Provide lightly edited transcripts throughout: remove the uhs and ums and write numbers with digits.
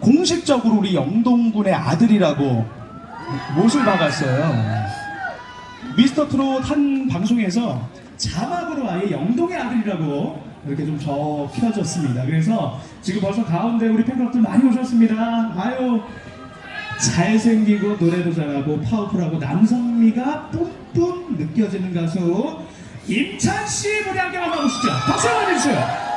공식적으로 우리 영동군의 아들이라고 못을 박았어요. 미스터 트롯 한 방송에서 자막으로 아예 영동의 아들이라고 이렇게 좀 적혀졌습니다. 그래서 지금 벌써 가운데 우리 팬클럽들 많이 오셨습니다. 아유, 잘생기고 노래도 잘하고 파워풀하고 남성미가 뿜뿜 느껴지는 가수 임찬씨 무대 함께 만나보시죠. 박수 한번 해주세요.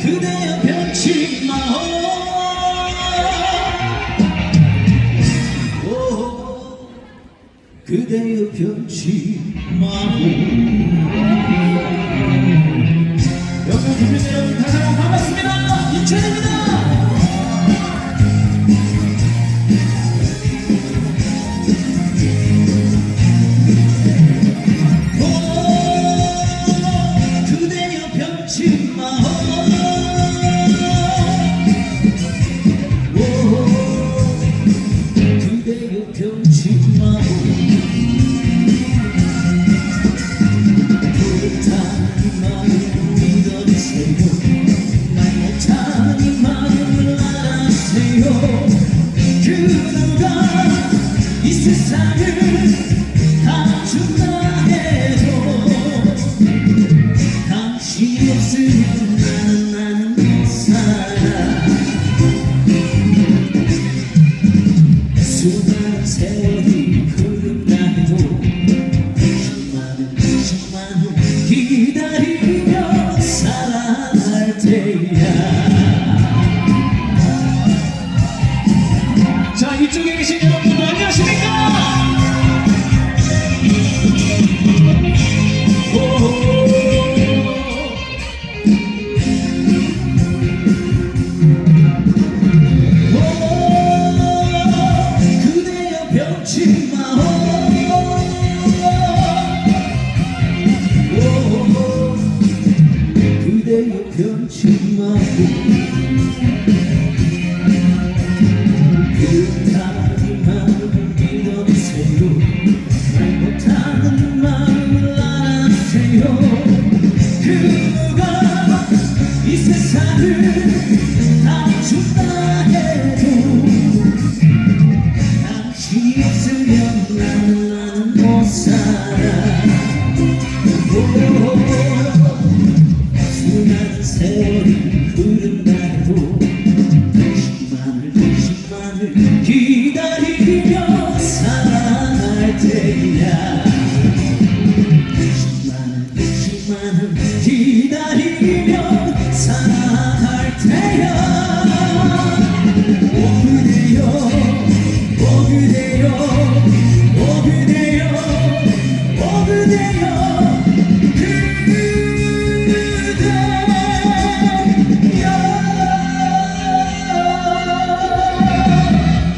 그대여 변치 마오. 그대여 변치 마오. 여러분 국민 여러분 다시 한번 반갑습니다. 임찬입니다. 그대여 변치 마오. 그대여 변치 마오. 못한 마음 믿어주세요. 말 못한 마음을 알아주세요. 그 누가 이 세상을 다 준다 해도 당신이 없으면 나는 못 살아. 수많은 세월이 흐른다 해도 수많은 기다리며 살아갈 테야. 자, 이쪽에 계신 여러분들 안녕하십니까? 그대여 변치 마오. 그대여 변치 마오. 그대의 마음을 믿어주세요. 말 못하는 마음을 알아주세요. 그 누가 이 세상을 다 준다 해도 당신이 없으면 나는 못 살아. 수많은 세월이 흐른다 해도 당신만을 기다리며 살아갈 테야. 당신만을 기다리며 살아갈 테야. 오 그대여, 오 그대여, 오 그대여, 오 그대여.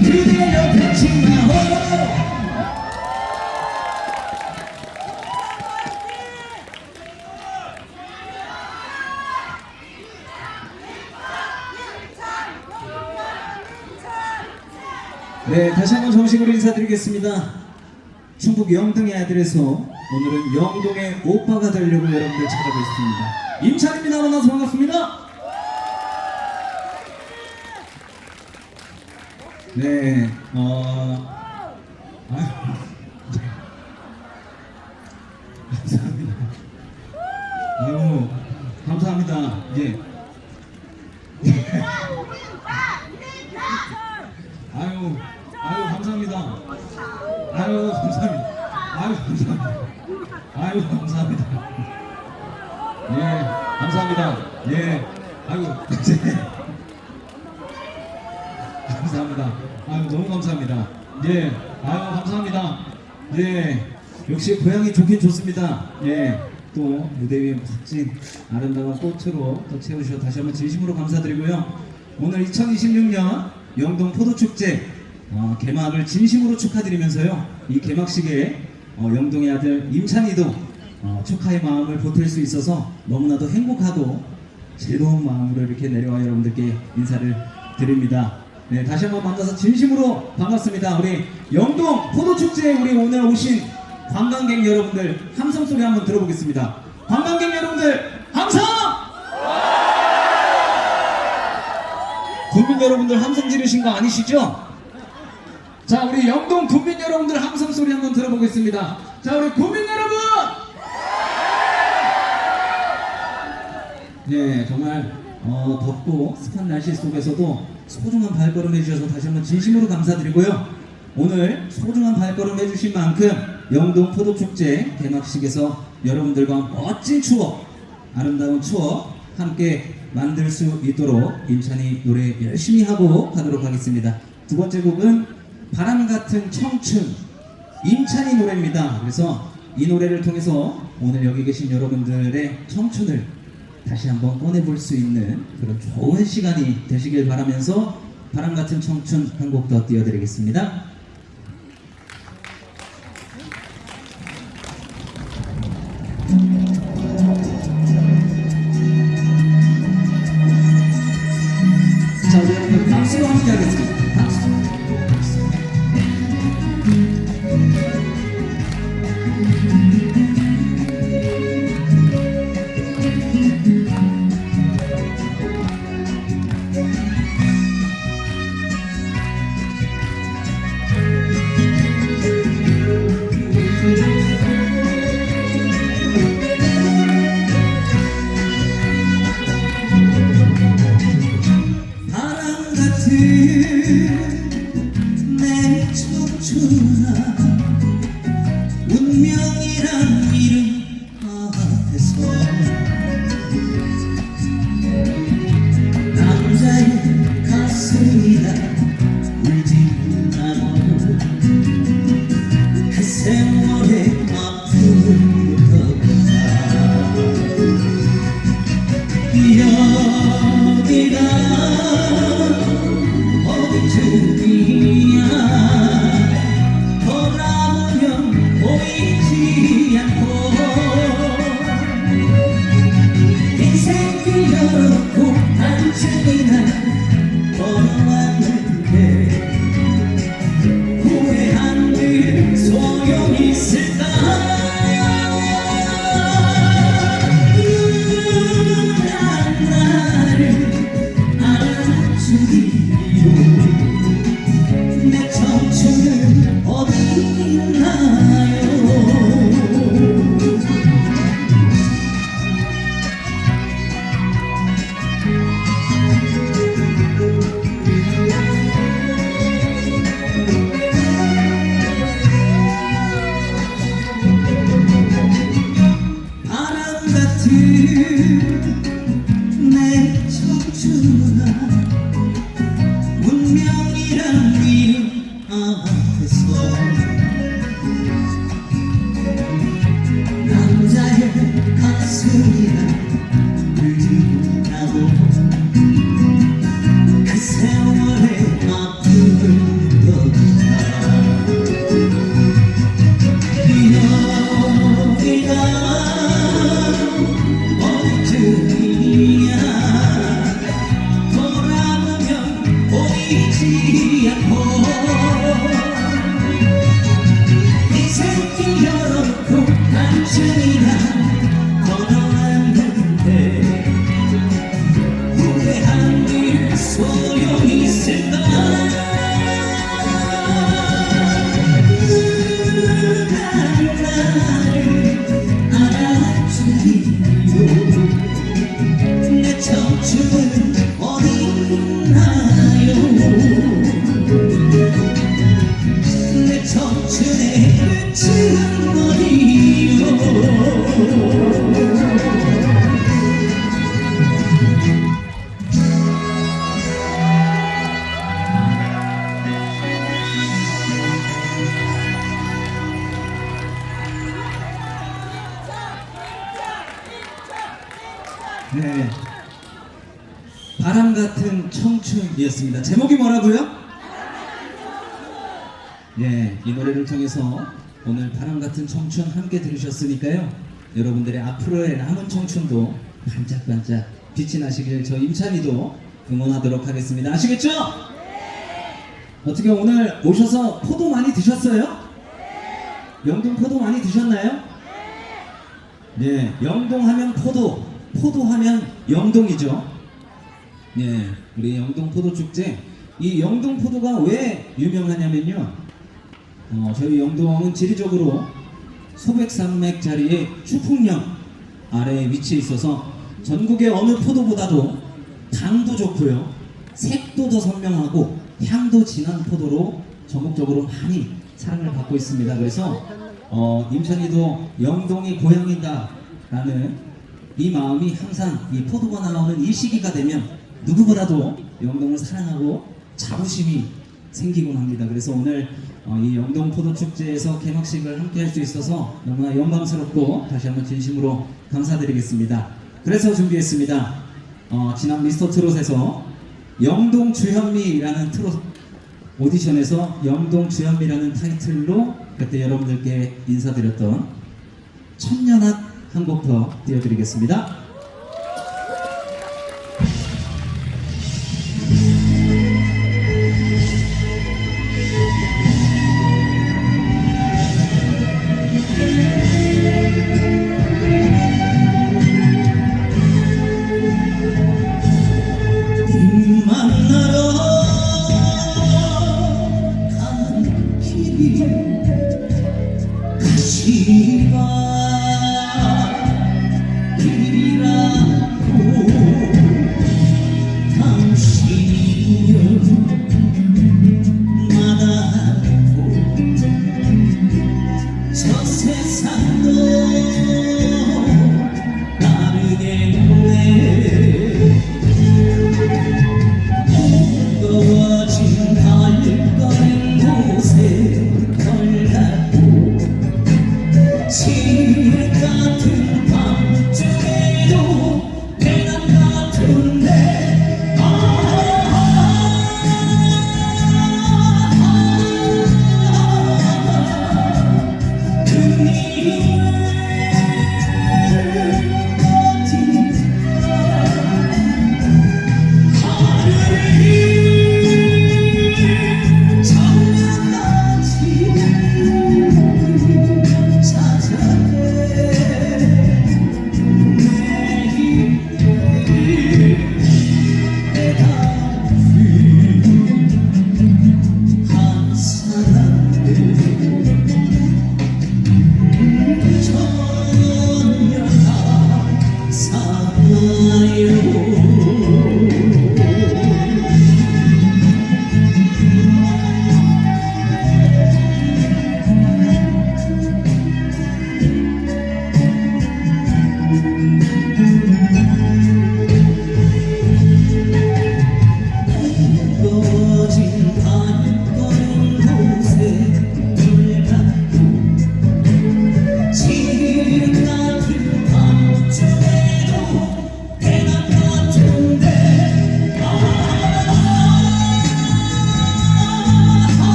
그대여 변치 마오. 네, 다시 한번 정식으로 인사드리겠습니다. 충북 영동의 아들에서 오늘은 영동의 오빠가 되려고 여러분들 찾아뵙고 있습니다. 임찬입니다. 만나서 반갑습니다. 네, 감사합니다. 아유, 감사합니다. 예. 아유, 감사합니다. 아유, 감사합니다. 아유, 감사합니다. 아유, 감사합니다. 예, 감사합니다. 예, 아유, 감사합니다. 아유, 너무 감사합니다. 예, 아유, 감사합니다. 예, 역시 고향이 좋긴 좋습니다. 예, 또 무대 위에 멋진 아름다운 꽃으로 또 채우셔서 다시 한번 진심으로 감사드리고요. 오늘 2026년 영동 포도축제 개막을 진심으로 축하드리면서요. 이 개막식에 영동의 아들 임찬이도 축하의 마음을 보탤 수 있어서 너무나도 행복하고 즐거운 마음으로 이렇게 내려와 여러분들께 인사를 드립니다. 네, 다시 한번 만나서 진심으로 반갑습니다. 우리 영동 포도축제에 우리 오늘 오신 관광객 여러분들 함성 소리 한번 들어보겠습니다. 관광객 여러분들 함성! 국민 여러분들 함성 지르신 거 아니시죠? 자, 우리 영동 국민 여러분들 함성 소리 한번 들어보겠습니다. 자, 우리 국민 여러분! 네, 정말 덥고 습한 날씨 속에서도 소중한 발걸음 해주셔서 다시 한번 진심으로 감사드리고요. 오늘 소중한 발걸음 해주신 만큼 영동 포도축제 개막식에서 여러분들과 멋진 추억, 아름다운 추억 함께 만들 수 있도록 임찬이 노래 열심히 하고 가도록 하겠습니다. 두 번째 곡은 바람 같은 청춘, 임찬이 노래입니다. 그래서 이 노래를 통해서 오늘 여기 계신 여러분들의 청춘을 다시 한번 꺼내볼 수 있는 그런 좋은 시간이 되시길 바라면서 바람 같은 청춘 한 곡 더 띄워드리겠습니다. 자, 우리 여러분 박수와 함께 하겠습니다. 박수. 바람 같은 내 청춘아, 운명이란 이름 앞에서 남자의 가슴이라 울지 못하고 그 세월의 아픔을 걷다 여기가 어디쯤이야 돌아보면 보이지 않고 인생길 열었고 한층이나 걸어왔는데 후회한들 소용이 있을까 누구나 나를 알아주기로 내 청춘은 어디 있나요? 바람 같은 내 청춘아, 운명이란 이름 앞에서 남자의 가슴이라 울지 못하고 그 세월의 아픔을 걷다 여기가 어디쯤이야 돌아보면 보이지 않고 인생길 열어놓고 한층이나 걸어왔는데 후회한 일 소용이 있을까 누가 나를 알아주기로 내 청춘은 어디 있나요? 내 청춘의 끝은 어디요? 네, 바람 같은 청춘이었습니다. 제목이 뭐라고요? 예, 이 노래를 통해서 오늘 바람 같은 청춘 함께 들으셨으니까요. 여러분들의 앞으로의 남은 청춘도 반짝반짝 빛이 나시길 저 임찬이도 응원하도록 하겠습니다. 아시겠죠? 어떻게 오늘 오셔서 포도 많이 드셨어요? 영동 포도 많이 드셨나요? 네, 영동하면 포도, 포도하면 영동이죠. 네, 우리 영동 포도 축제. 이 영동 포도가 왜 유명하냐면요. 저희 영동은 지리적으로 소백산맥 자리에 추풍령 아래에 위치해 있어서 전국의 어느 포도보다도 당도 좋고요, 색도 더 선명하고 향도 진한 포도로 전국적으로 많이 사랑을 받고 있습니다. 그래서 임찬이도 영동이 고향이다 라는 이 마음이 항상 이 포도가 나오는 이 시기가 되면 누구보다도 영동을 사랑하고 자부심이 생기곤 합니다. 그래서 오늘 이 영동 포도축제에서 개막식을 함께 할 수 있어서 너무나 영광스럽고 다시 한번 진심으로 감사드리겠습니다. 그래서 준비했습니다. 지난 미스터 트롯에서 영동 주현미라는 트롯 오디션에서 영동 주현미라는 타이틀로 그때 여러분들께 인사드렸던 천년합 한 곡 더 띄워드리겠습니다.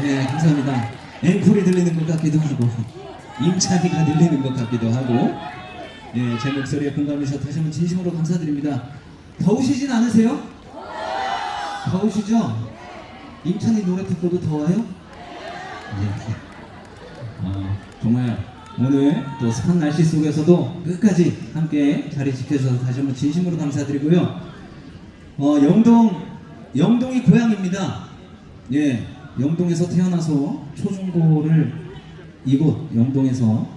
네, 감사합니다. 앵콜이 들리는 것 같기도 하고 임찬이가 들리는 것 같기도 하고 예, 제 목소리에 공감해 주셔서 다시 한번 진심으로 감사드립니다. 더우시진 않으세요? 더우시죠? 임찬이 노래 듣고도 더워요? 예. 정말 오늘 또 습한 날씨 속에서도 끝까지 함께 자리 지켜주셔서 다시 한번 진심으로 감사드리고요. 영동이 고향입니다. 예, 영동에서 태어나서 초중고를 이곳 영동에서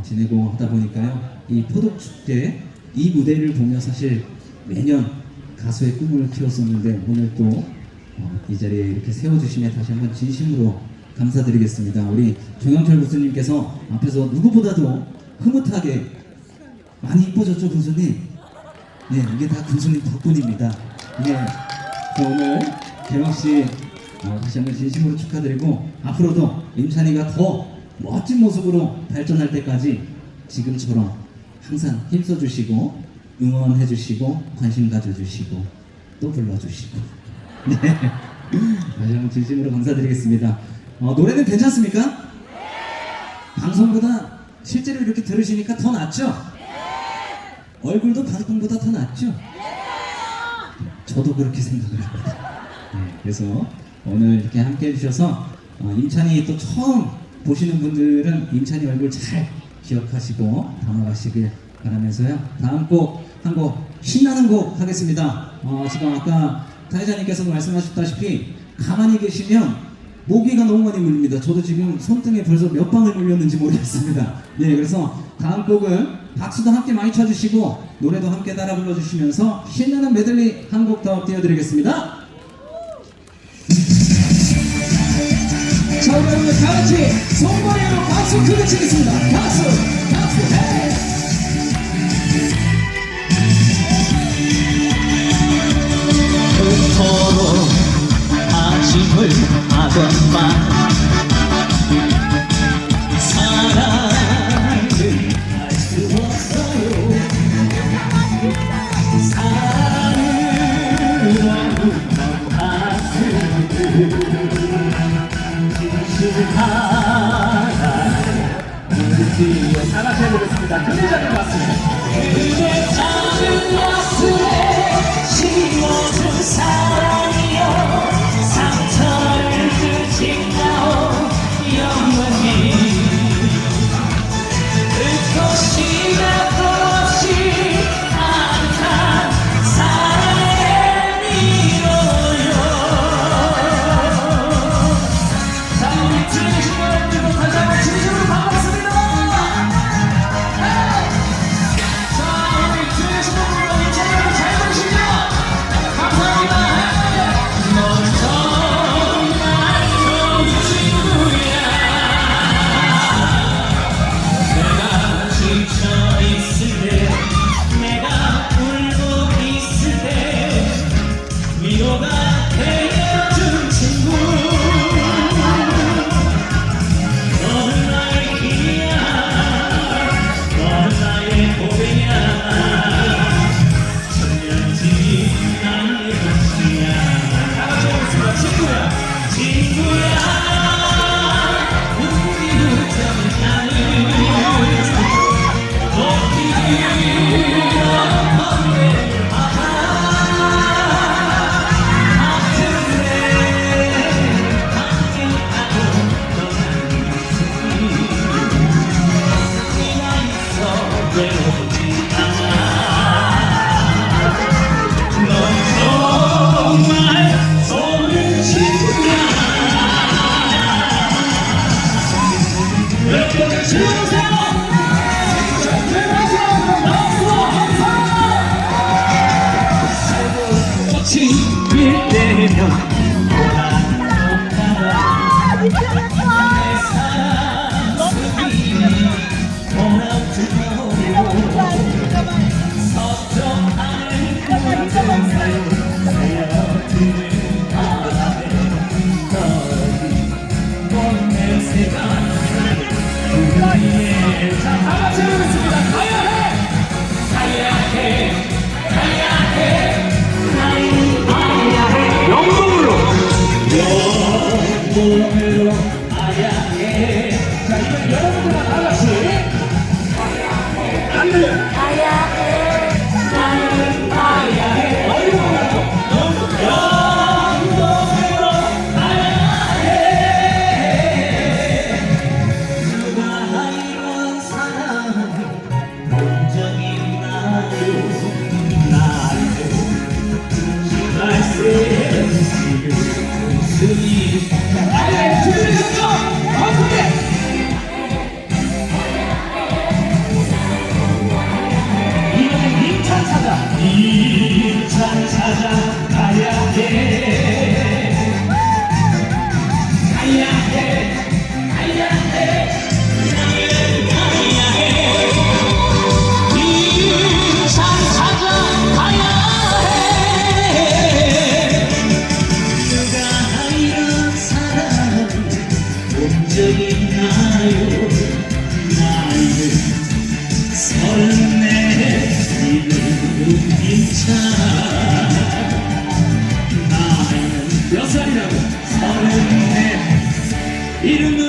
지내고 하다 보니까요. 이 포독축제 이 무대를 보며 사실 매년 가수의 꿈을 키웠었는데 오늘 또 이 자리에 이렇게 세워주시면 다시 한번 진심으로 감사드리겠습니다. 우리 정영철 교수님께서 앞에서 누구보다도 흐뭇하게 많이 이뻐졌죠, 교수님? 예, 이게 다 교수님 덕분입니다. 예, 오늘 개막식 다시 한번 진심으로 축하드리고 앞으로도 임찬이가 더 멋진 모습으로 발전할 때까지 지금처럼 항상 힘써주시고 응원해주시고 관심 가져주시고 또 불러주시고 네, 다시 한번 진심으로 감사드리겠습니다. 노래는 괜찮습니까? 방송보다 실제로 이렇게 들으시니까 더 낫죠? 얼굴도 방송보다 더 낫죠? 저도 그렇게 생각을 합니다. 네, 그래서 오늘 이렇게 함께 해주셔서 임찬이 또 처음 보시는 분들은 임찬이 얼굴 잘 기억하시고 담아가시길 바라면서요. 다음 곡 한 곡 신나는 곡 하겠습니다. 지금 아까 사회자님께서도 말씀하셨다시피 가만히 계시면 모기가 너무 많이 물립니다. 저도 지금 손등에 벌써 몇 방울 물렸는지 모르겠습니다. 네, 그래서 다음 곡은 박수도 함께 많이 쳐주시고 노래도 함께 따라 불러주시면서 신나는 메들리 한 곡 더 띄워드리겠습니다. 자, 여러분 다 같이 손머리로 박수 크게 치겠습니다. 박수, 박수, 헤이! 서로 아침을 하던 밤 사랑은 할 수 없어요. 사랑은 너무 아슬픈 진실하나 우리의 사랑을 부르겠습니다. 그대 작은 가수 그대 작은 가수에 심어준 사랑이여 상처를 주지 마오 영원히 끝없이 끝없이 않다 사랑에 이뤄요. 자, 우리 즐기신 여러분들도 다시 한번 진심으로 반갑습니다. 몇 살이라고? 34. 이름은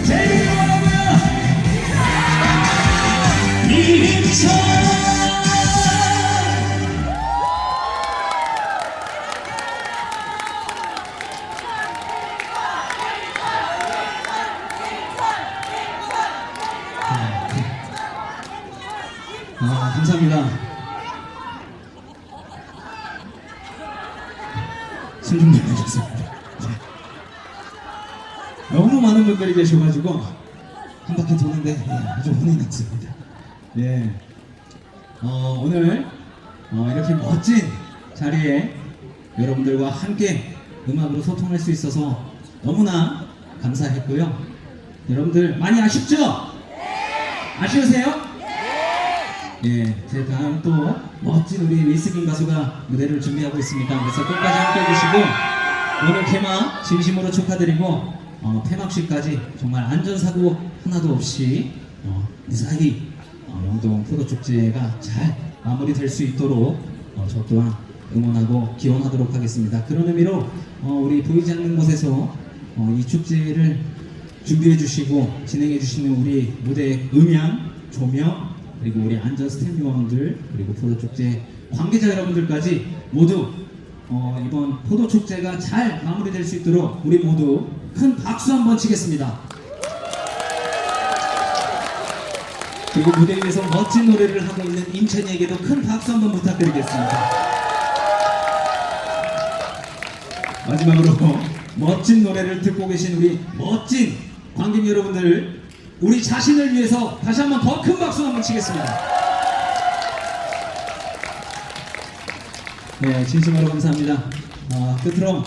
제이름이 뭐라고요? 임찬. 감사합니다. 숨 좀 내주겠습니다. 너무 많은 분들이 계셔가지고 한 바퀴 도는데 아주 혼이 났습니다. 예. 오늘 이렇게 멋진 자리에 여러분들과 함께 음악으로 소통할 수 있어서 너무나 감사했고요. 여러분들 많이 아쉽죠? 아쉬우세요? 예, 제 다음 또 멋진 우리 리스킹 가수가 무대를 준비하고 있습니다. 그래서 끝까지 함께 해주시고 오늘 개막 진심으로 축하드리고 폐막식까지 정말 안전사고 하나도 없이 무사히 영동 포도축제가 잘 마무리될 수 있도록 저 또한 응원하고 기원하도록 하겠습니다. 그런 의미로 우리 보이지 않는 곳에서 이 축제를 준비해 주시고 진행해 주시는 우리 무대 음향, 조명 그리고 우리 안전 스태프분들 그리고 포도축제 관계자 여러분들까지 모두 이번 포도축제가 잘 마무리될 수 있도록 우리 모두 큰 박수 한번 치겠습니다. 그리고 무대 위에서 멋진 노래를 하고 있는 임찬이에게도 큰 박수 한번 부탁드리겠습니다. 마지막으로 멋진 노래를 듣고 계신 우리 멋진 관객 여러분들 우리 자신을 위해서 다시 한번 더 큰 박수 한번 치겠습니다. 네, 진심으로 감사합니다. 끝으로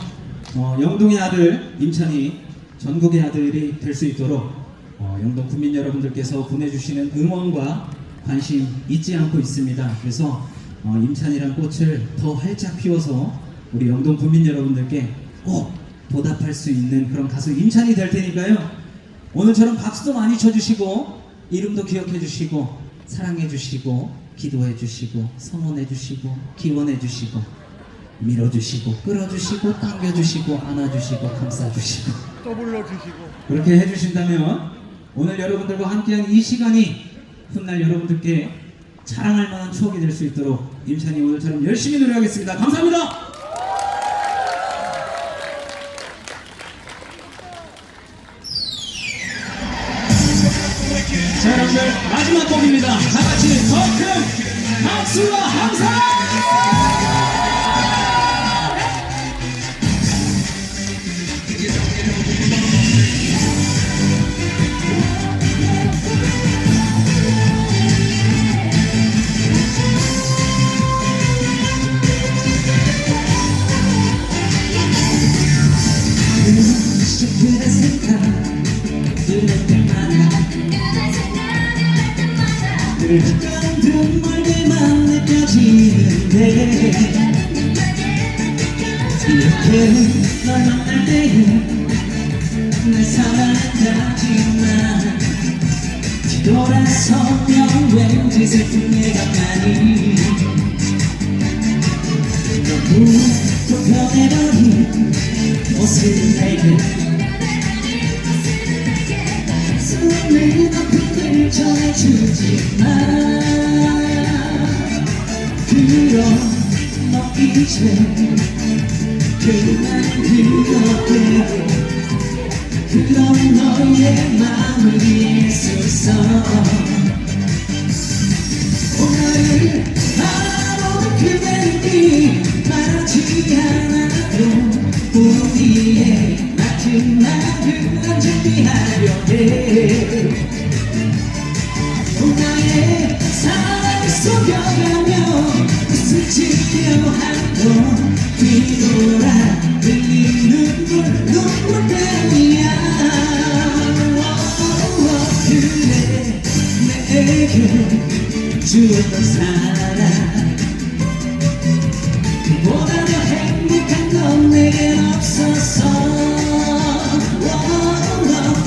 영동의 아들 임찬이 전국의 아들이 될 수 있도록 영동 국민 여러분들께서 보내주시는 응원과 관심 잊지 않고 있습니다. 그래서 임찬이란 꽃을 더 활짝 피워서 우리 영동 국민 여러분들께 꼭 보답할 수 있는 그런 가수 임찬이 될 테니까요. 오늘처럼 박수도 많이 쳐주시고 이름도 기억해주시고 사랑해주시고 기도해주시고 성원해주시고 기원해주시고 밀어주시고 끌어주시고 당겨주시고 안아주시고 감싸주시고 또 불러주시고 그렇게 해주신다면 오늘 여러분들과 함께한 이 시간이 훗날 여러분들께 자랑할 만한 추억이 될 수 있도록 임찬이 오늘처럼 열심히 노력하겠습니다. 감사합니다. 자, 여러분들 마지막 곡입니다. 다 같이 더 큰 박수와 함성! 그대 생각 들을 때마다 늘 가끔 멀게만 느껴지는데 이렇게 널 만날 때는 날 사랑하지만 뒤돌아서면 왠지 슬픈 예감만이 너무 또 변해버린 모습은 내게 수없는 아픔을 전해주지만 그럼 너 이제 그만 그렇게 그런 너의 마음을 이해할 수 있어 오늘을 바라보는 그대는 말하지 않아도 우리의 맡은 날을 준비하려 해 나의 사랑을 속여가며 웃을 지겨한 뒤돌아 흘린 눈물 때문이야 그래 내게 주었던 사랑 그보다 더 행복한 건 내겐 없었어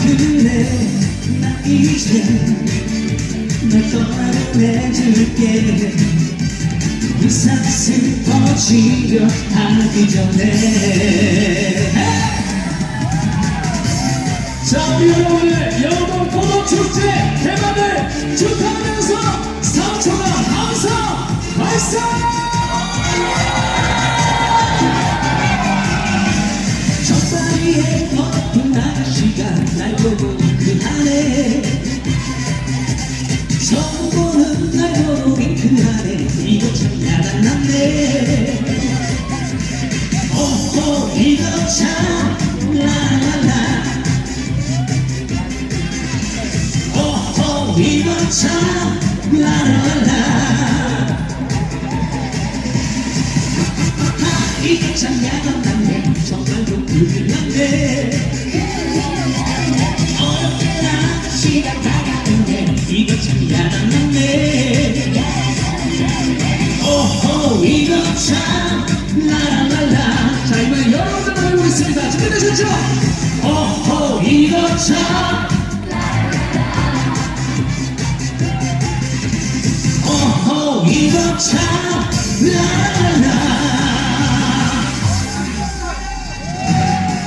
그래 난 이제 널 떠나보내줄게 이상 슬퍼지려 하기 전에 자, 우리 여러분의 영동 포도축제 개막을 축하하면서 3초간 항상 발사! 첫다리에 걷은 아가씨가 날 보고 윙크하네 처음 보는 날 보고 윙크하네 이거 참 야단났네 오호 이거 참 라라라 오호 이거 참 라라라 이거 참 야단났네 정말로 불길한데 어렵게나 시간 다가오네 이거 참 야단났네 오호 이거 참 라라라라 자, 이번엔 여러분들만 해보겠습니다. 준비되셨죠? 오호 이거 참 오호 이거 참 라라라라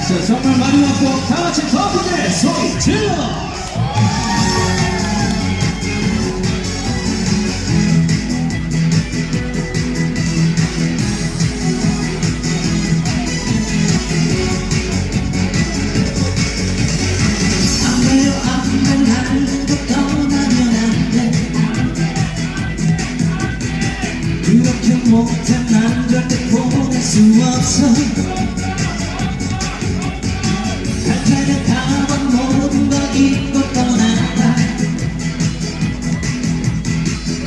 자, 정말 마지막 곡 다같이 더 크게 소리 질러! 안 돼요 안돼 나를 떠나면 안돼 그렇게 못해 난 절대 보낼 수 없어 갈 테면 가본 모든 걸 잊고 떠나가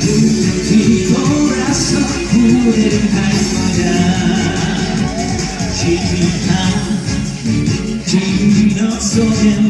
그래 뒤돌아서 후회를 할 거야 지금 기억 속엔